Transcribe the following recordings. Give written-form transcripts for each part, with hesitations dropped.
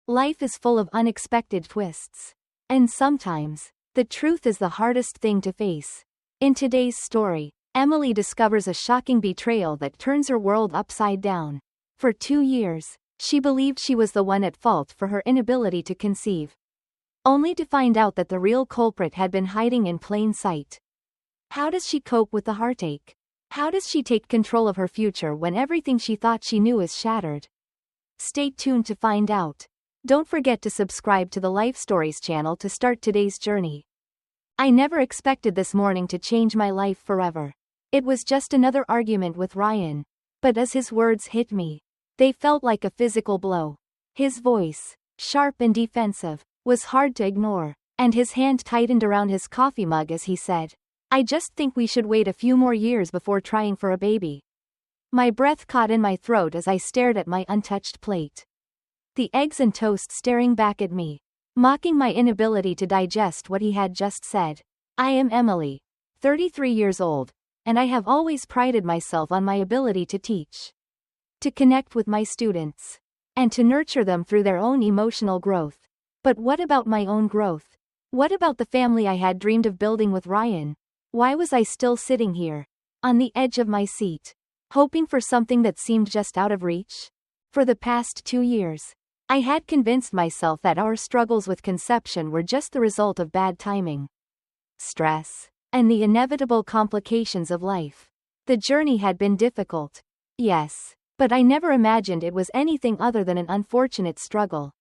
Life is full of unexpected twists. And sometimes, the truth is the hardest thing to face. In today's story, Emily discovers a shocking betrayal that turns her world upside down. For 2 years, she believed she was the one at fault for her inability to conceive, only to find out that the real culprit had been hiding in plain sight. How does she cope with the heartache? How does she take control of her future when everything she thought she knew is shattered? Stay tuned to find out. Don't forget to subscribe to the Life Stories channel to start today's journey. I never expected this morning to change my life forever. It was just another argument with Ryan. But as his words hit me, they felt like a physical blow. His voice, sharp and defensive, was hard to ignore, and his hand tightened around his coffee mug as he said, "I just think we should wait a few more years before trying for a baby." My breath caught in my throat as I stared at my untouched plate. The eggs and toast staring back at me, mocking my inability to digest what he had just said. I am Emily, 33 years old, and I have always prided myself on my ability to teach, to connect with my students, and to nurture them through their own emotional growth. But what about my own growth? What about the family I had dreamed of building with Ryan? Why was I still sitting here, on the edge of my seat, hoping for something that seemed just out of reach? For the past 2 years, I had convinced myself that our struggles with conception were just the result of bad timing, stress, and the inevitable complications of life. The journey had been difficult, yes, but I never imagined it was anything other than an unfortunate struggle.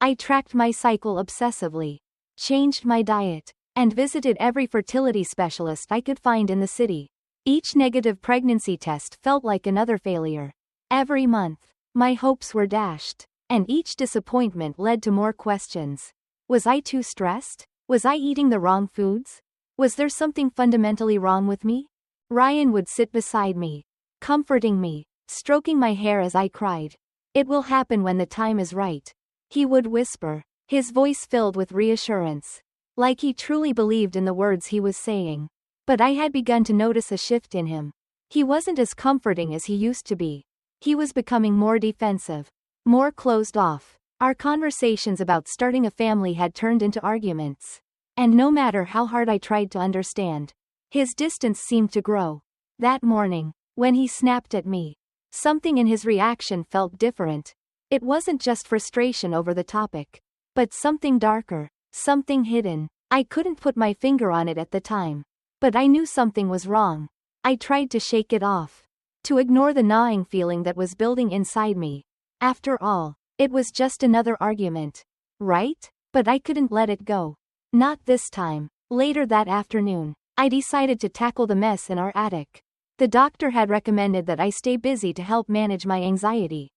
I tracked my cycle obsessively, changed my diet, and visited every fertility specialist I could find in the city. Each negative pregnancy test felt like another failure. Every month, my hopes were dashed, and each disappointment led to more questions. Was I too stressed? Was I eating the wrong foods? Was there something fundamentally wrong with me? Ryan would sit beside me, comforting me, stroking my hair as I cried. "It will happen when the time is right," he would whisper, his voice filled with reassurance, like he truly believed in the words he was saying. But I had begun to notice a shift in him. He wasn't as comforting as he used to be. He was becoming more defensive, more closed off. Our conversations about starting a family had turned into arguments. And no matter how hard I tried to understand, his distance seemed to grow. That morning, when he snapped at me, something in his reaction felt different. It wasn't just frustration over the topic, but something darker, something hidden. I couldn't put my finger on it at the time, but I knew something was wrong. I tried to shake it off, to ignore the gnawing feeling that was building inside me. After all, it was just another argument, right? But I couldn't let it go. Not this time. Later that afternoon, I decided to tackle the mess in our attic. The doctor had recommended that I stay busy to help manage my anxiety,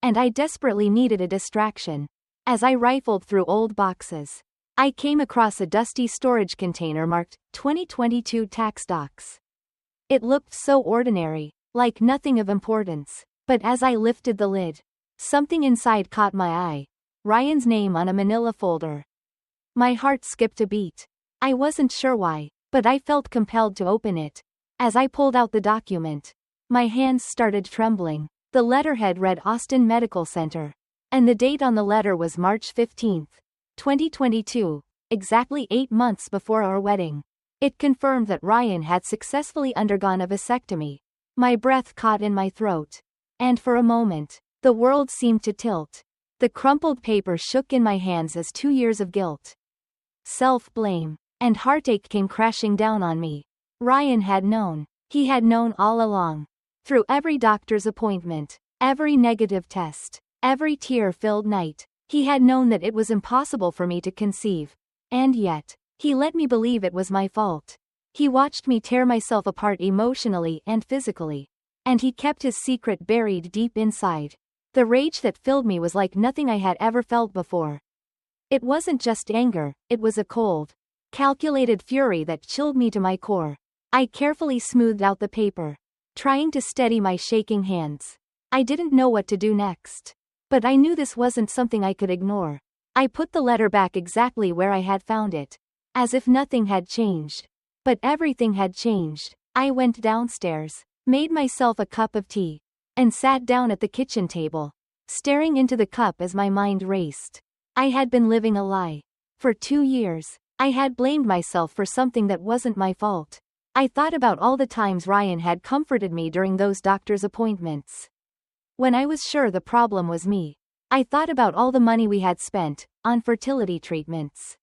and I desperately needed a distraction. As I rifled through old boxes, I came across a dusty storage container marked 2022 tax docs. It looked so ordinary, like nothing of importance. But as I lifted the lid, something inside caught my eye. Ryan's name on a manila folder. My heart skipped a beat. I wasn't sure why, but I felt compelled to open it. As I pulled out the document, my hands started trembling. The letterhead read Austin Medical Center, and the date on the letter was March 15, 2022, exactly 8 months before our wedding. It confirmed that Ryan had successfully undergone a vasectomy. My breath caught in my throat, and for a moment, the world seemed to tilt. The crumpled paper shook in my hands as 2 years of guilt, self-blame, and heartache came crashing down on me. Ryan had known. He had known all along. Through every doctor's appointment, every negative test, every tear-filled night, he had known that it was impossible for me to conceive. And yet, he let me believe it was my fault. He watched me tear myself apart emotionally and physically. And he kept his secret buried deep inside. The rage that filled me was like nothing I had ever felt before. It wasn't just anger, it was a cold, calculated fury that chilled me to my core. I carefully smoothed out the paper, trying to steady my shaking hands. I didn't know what to do next, but I knew this wasn't something I could ignore. I put the letter back exactly where I had found it, as if nothing had changed. But everything had changed. I went downstairs, made myself a cup of tea, and sat down at the kitchen table. staring into the cup as my mind raced. I had been living a lie. For 2 years, I had blamed myself for something that wasn't my fault. I thought about all the times Ryan had comforted me during those doctor's appointments. When I was sure the problem was me, I thought about all the money we had spent, on fertility treatments,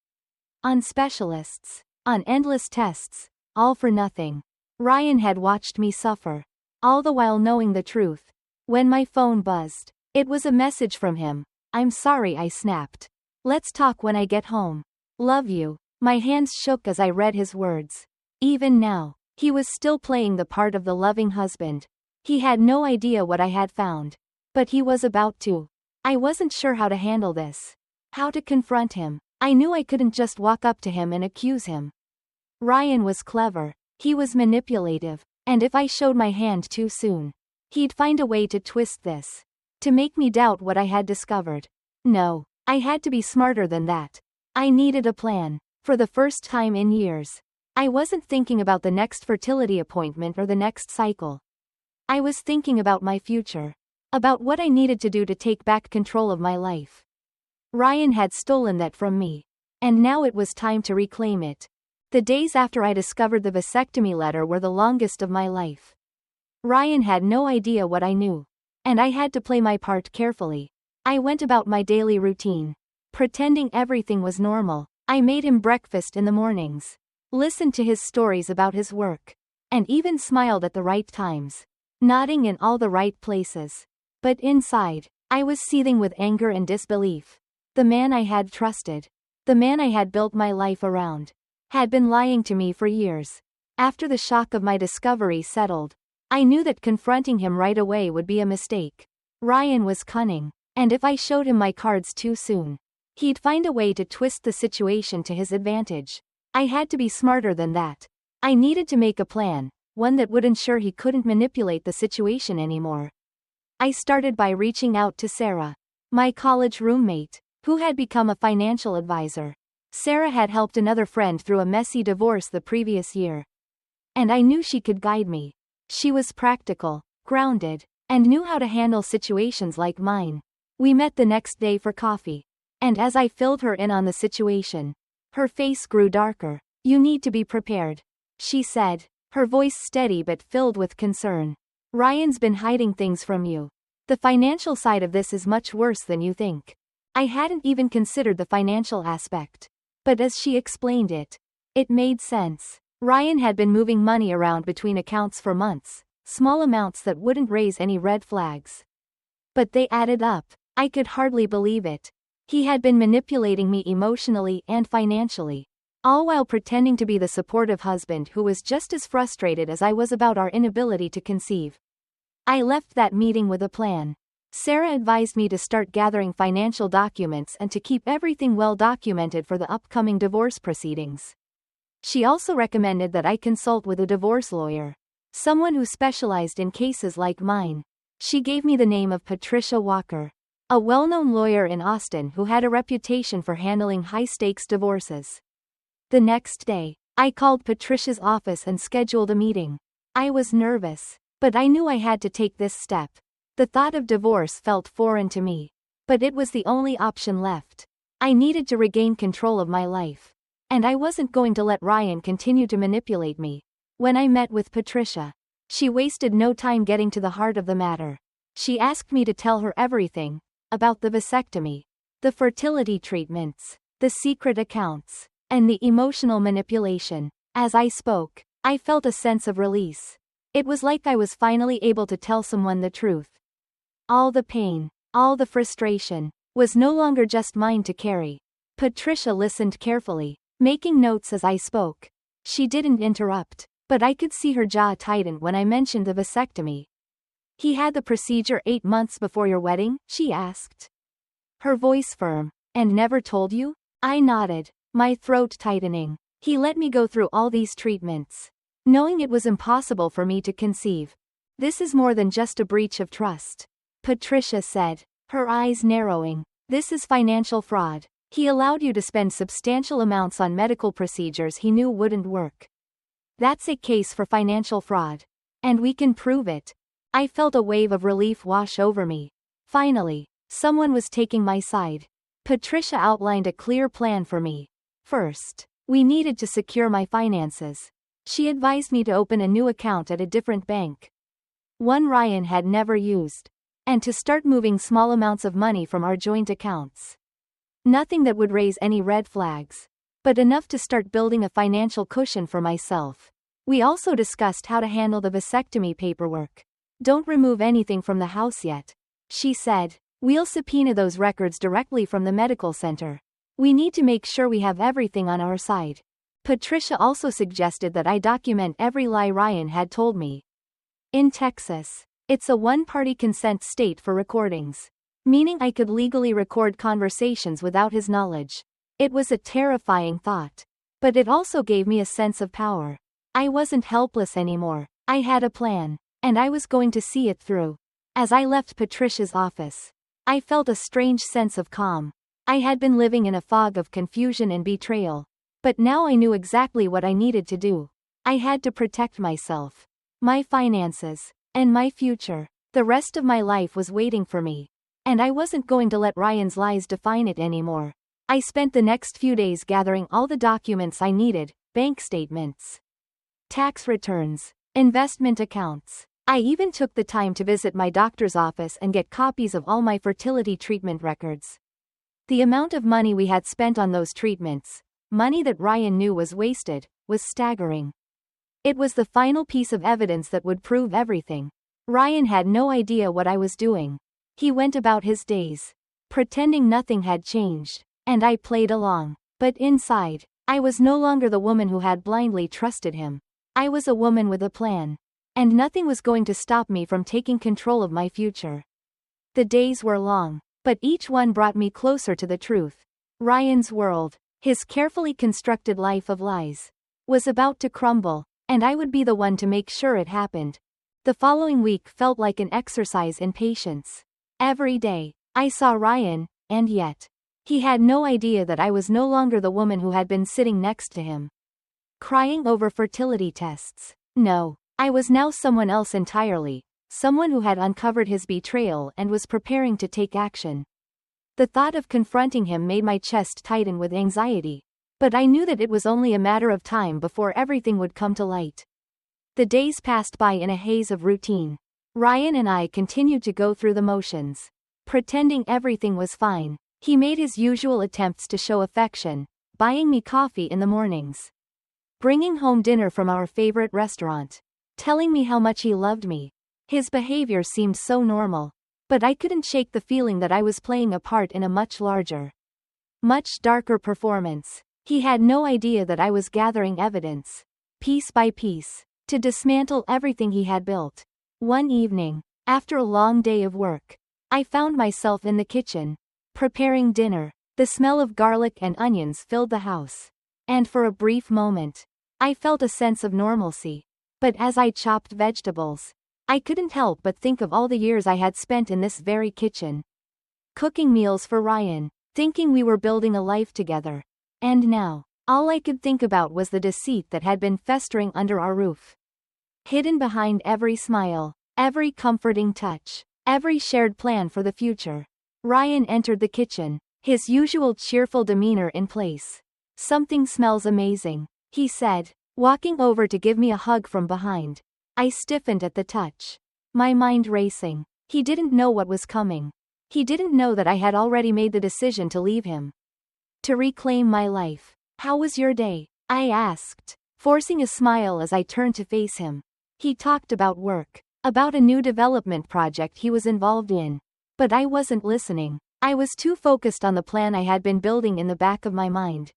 on specialists, on endless tests, all for nothing. Ryan had watched me suffer, all the while knowing the truth. When my phone buzzed, it was a message from him. "I'm sorry," I snapped. "Let's talk when I get home. Love you." My hands shook as I read his words. Even now, he was still playing the part of the loving husband. He had no idea what I had found. But he was about to. I wasn't sure how to handle this. How to confront him. I knew I couldn't just walk up to him and accuse him. Ryan was clever. He was manipulative. And if I showed my hand too soon, he'd find a way to twist this. To make me doubt what I had discovered. No, I had to be smarter than that. I needed a plan. For the first time in years, I wasn't thinking about the next fertility appointment or the next cycle. I was thinking about my future. About what I needed to do to take back control of my life. Ryan had stolen that from me. And now it was time to reclaim it. The days after I discovered the vasectomy letter were the longest of my life. Ryan had no idea what I knew. And I had to play my part carefully. I went about my daily routine, pretending everything was normal. I made him breakfast in the mornings, listened to his stories about his work, and even smiled at the right times, nodding in all the right places. But inside, I was seething with anger and disbelief. The man I had trusted, the man I had built my life around, had been lying to me for years. After the shock of my discovery settled, I knew that confronting him right away would be a mistake. Ryan was cunning, and if I showed him my cards too soon, he'd find a way to twist the situation to his advantage. I had to be smarter than that. I needed to make a plan, one that would ensure he couldn't manipulate the situation anymore. I started by reaching out to Sarah, my college roommate, who had become a financial advisor. Sarah had helped another friend through a messy divorce the previous year. And I knew she could guide me. She was practical, grounded, and knew how to handle situations like mine. We met the next day for coffee. And as I filled her in on the situation, her face grew darker. "You need to be prepared," she said, her voice steady but filled with concern. "Ryan's been hiding things from you. The financial side of this is much worse than you think." I hadn't even considered the financial aspect. But as she explained it, it made sense. Ryan had been moving money around between accounts for months, small amounts that wouldn't raise any red flags. But they added up. I could hardly believe it. He had been manipulating me emotionally and financially, all while pretending to be the supportive husband who was just as frustrated as I was about our inability to conceive. I left that meeting with a plan. Sarah advised me to start gathering financial documents and to keep everything well documented for the upcoming divorce proceedings. She also recommended that I consult with a divorce lawyer, someone who specialized in cases like mine. She gave me the name of Patricia Walker, a well-known lawyer in Austin who had a reputation for handling high-stakes divorces. The next day, I called Patricia's office and scheduled a meeting. I was nervous, but I knew I had to take this step. The thought of divorce felt foreign to me, but it was the only option left. I needed to regain control of my life, and I wasn't going to let Ryan continue to manipulate me. When I met with Patricia, she wasted no time getting to the heart of the matter. She asked me to tell her everything, about the vasectomy, the fertility treatments, the secret accounts, and the emotional manipulation. As I spoke, I felt a sense of release. It was like I was finally able to tell someone the truth. All the pain, all the frustration, was no longer just mine to carry. Patricia listened carefully, making notes as I spoke. She didn't interrupt, but I could see her jaw tighten when I mentioned the vasectomy. "He had the procedure 8 months before your wedding?" she asked, her voice firm. "And never told you?" I nodded, my throat tightening. "He let me go through all these treatments, knowing it was impossible for me to conceive. This is more than just a breach of trust," Patricia said, her eyes narrowing. "This is financial fraud. He allowed you to spend substantial amounts on medical procedures he knew wouldn't work. That's a case for financial fraud. And we can prove it." I felt a wave of relief wash over me. Finally, Someone was taking my side. Patricia outlined a clear plan for me. First, we needed to secure my finances. She advised me to open a new account at a different bank, one Ryan had never used, and to start moving small amounts of money from our joint accounts. Nothing that would raise any red flags, but enough to start building a financial cushion for myself. We also discussed how to handle the vasectomy paperwork. Don't remove anything from the house yet, she said. We'll subpoena those records directly from the medical center. We need to make sure we have everything on our side. Patricia also suggested that I document every lie Ryan had told me. In Texas, it's a one-party consent state for recordings, meaning I could legally record conversations without his knowledge. It was a terrifying thought, but it also gave me a sense of power. I wasn't helpless anymore. I had a plan, and I was going to see it through. As I left Patricia's office, I felt a strange sense of calm. I had been living in a fog of confusion and betrayal, but now I knew exactly what I needed to do. I had to protect myself, my finances, and my future. The rest of my life was waiting for me, and I wasn't going to let Ryan's lies define it anymore. I spent the next few days gathering all the documents I needed: bank statements, tax returns, investment accounts. I even took the time to visit my doctor's office and get copies of all my fertility treatment records. The amount of money we had spent on those treatments, money that Ryan knew was wasted, was staggering. It was the final piece of evidence that would prove everything. Ryan had no idea what I was doing. He went about his days, pretending nothing had changed, and I played along. But inside, I was no longer the woman who had blindly trusted him. I was a woman with a plan, and nothing was going to stop me from taking control of my future. The days were long, but each one brought me closer to the truth. Ryan's world, his carefully constructed life of lies, was about to crumble, and I would be the one to make sure it happened. The following week felt like an exercise in patience. Every day, I saw Ryan, and yet, he had no idea that I was no longer the woman who had been sitting next to him, crying over fertility tests. No, I was now someone else entirely, someone who had uncovered his betrayal and was preparing to take action. The thought of confronting him made my chest tighten with anxiety, but I knew that it was only a matter of time before everything would come to light. The days passed by in a haze of routine. Ryan and I continued to go through the motions, pretending everything was fine. He made his usual attempts to show affection, buying me coffee in the mornings, bringing home dinner from our favorite restaurant, telling me how much he loved me. His behavior seemed so normal, but I couldn't shake the feeling that I was playing a part in a much larger, much darker performance. He had no idea that I was gathering evidence, piece by piece, to dismantle everything he had built. One evening, after a long day of work, I found myself in the kitchen, preparing dinner. The smell of garlic and onions filled the house, and for a brief moment, I felt a sense of normalcy. But as I chopped vegetables, I couldn't help but think of all the years I had spent in this very kitchen, cooking meals for Ryan, thinking we were building a life together. And now, all I could think about was the deceit that had been festering under our roof. Hidden behind every smile, every comforting touch, every shared plan for the future. Ryan entered the kitchen, his usual cheerful demeanor in place. "Something smells amazing," he said, walking over to give me a hug from behind. I stiffened at the touch, my mind racing. He didn't know what was coming. He didn't know that I had already made the decision to leave him, to reclaim my life. "How was your day?" I asked, forcing a smile as I turned to face him. He talked about work, about a new development project he was involved in. But I wasn't listening. I was too focused on the plan I had been building in the back of my mind.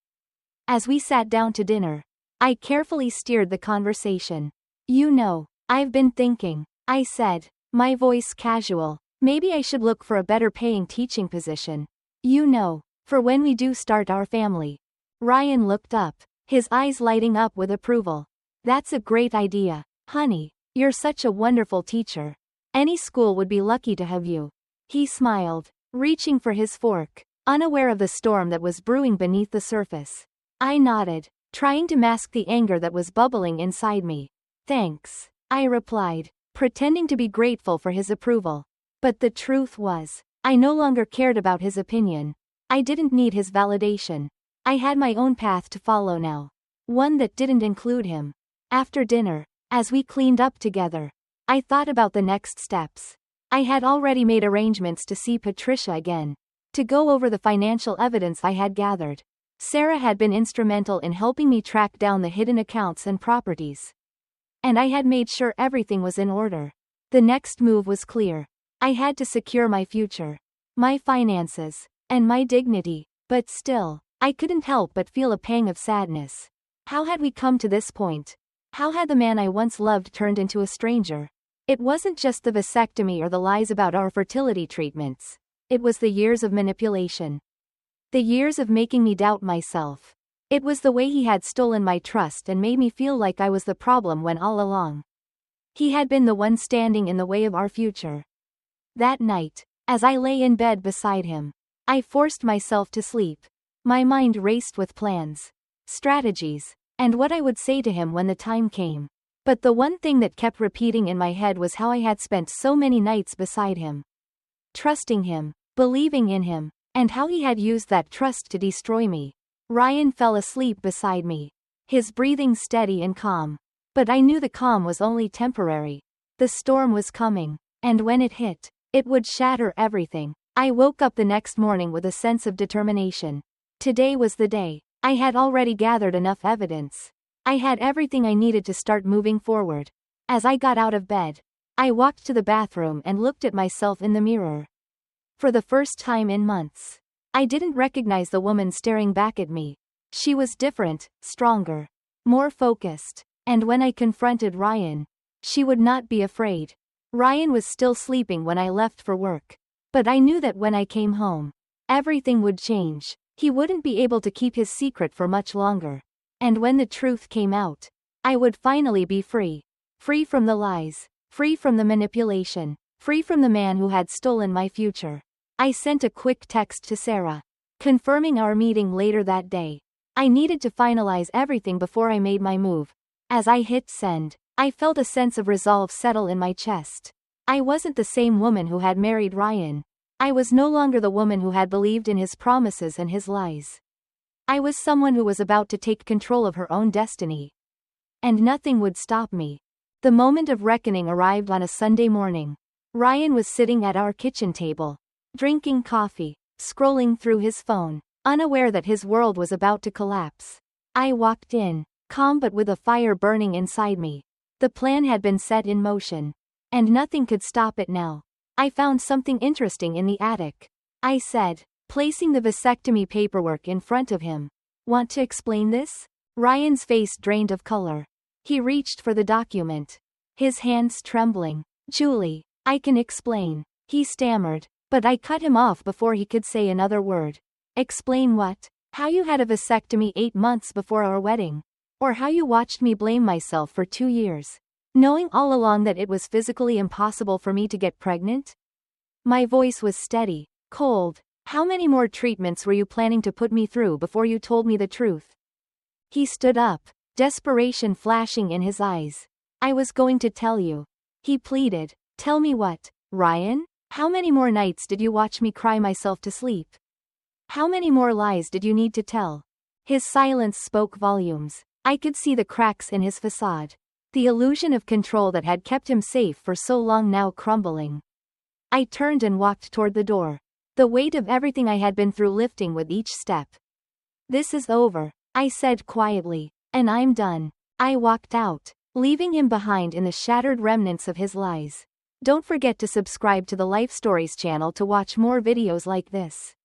As we sat down to dinner, I carefully steered the conversation. "You know, I've been thinking," I said, my voice casual. "Maybe I should look for a better paying teaching position. You know, for when we do start our family." Ryan looked up, his eyes lighting up with approval. "That's a great idea, honey. You're such a wonderful teacher. Any school would be lucky to have you." He smiled, reaching for his fork, unaware of the storm that was brewing beneath the surface. I nodded, trying to mask the anger that was bubbling inside me. "Thanks," I replied, pretending to be grateful for his approval. But the truth was, I no longer cared about his opinion. I didn't need his validation. I had my own path to follow now. One that didn't include him. After dinner, as we cleaned up together, I thought about the next steps. I had already made arrangements to see Patricia again, to go over the financial evidence I had gathered. Sarah had been instrumental in helping me track down the hidden accounts and properties. And I had made sure everything was in order. The next move was clear. I had to secure my future, my finances, and my dignity, but still, I couldn't help but feel a pang of sadness. How had we come to this point? How had the man I once loved turned into a stranger? It wasn't just the vasectomy or the lies about our fertility treatments. It was the years of manipulation. The years of making me doubt myself. It was the way he had stolen my trust and made me feel like I was the problem when all along he had been the one standing in the way of our future. That night, as I lay in bed beside him, I forced myself to sleep. My mind raced with plans, strategies, and what I would say to him when the time came. But the one thing that kept repeating in my head was how I had spent so many nights beside him, trusting him, believing in him, and how he had used that trust to destroy me. Ryan fell asleep beside me, his breathing steady and calm. But I knew the calm was only temporary. The storm was coming, and when it hit, it would shatter everything. I woke up the next morning with a sense of determination. Today was the day. I had already gathered enough evidence. I had everything I needed to start moving forward. As I got out of bed, I walked to the bathroom and looked at myself in the mirror. For the first time in months, I didn't recognize the woman staring back at me. She was different, stronger, more focused, and when I confronted Ryan, she would not be afraid. Ryan was still sleeping when I left for work. But I knew that when I came home, everything would change. He wouldn't be able to keep his secret for much longer. And when the truth came out, I would finally be free. Free from the lies, free from the manipulation, free from the man who had stolen my future. I sent a quick text to Sarah, confirming our meeting later that day. I needed to finalize everything before I made my move. As I hit send, I felt a sense of resolve settle in my chest. I wasn't the same woman who had married Ryan. I was no longer the woman who had believed in his promises and his lies. I was someone who was about to take control of her own destiny. And nothing would stop me. The moment of reckoning arrived on a Sunday morning. Ryan was sitting at our kitchen table, drinking coffee, scrolling through his phone, unaware that his world was about to collapse. I walked in, calm but with a fire burning inside me. The plan had been set in motion, and nothing could stop it now. I found something interesting in the attic, I said, placing the vasectomy paperwork in front of him. Want to explain this? Ryan's face drained of color. He reached for the document, his hands trembling. Julie, I can explain, he stammered, but I cut him off before he could say another word. Explain what? How you had a vasectomy 8 months before our wedding? Or how you watched me blame myself for 2 years, knowing all along that it was physically impossible for me to get pregnant? My voice was steady, cold. How many more treatments were you planning to put me through before you told me the truth? He stood up, desperation flashing in his eyes. I was going to tell you, he pleaded. Tell me what, Ryan? How many more nights did you watch me cry myself to sleep? How many more lies did you need to tell? His silence spoke volumes. I could see the cracks in his facade. The illusion of control that had kept him safe for so long now crumbling. I turned and walked toward the door, the weight of everything I had been through lifting with each step. This is over, I said quietly, and I'm done. I walked out, leaving him behind in the shattered remnants of his lies. Don't forget to subscribe to the Life Stories channel to watch more videos like this.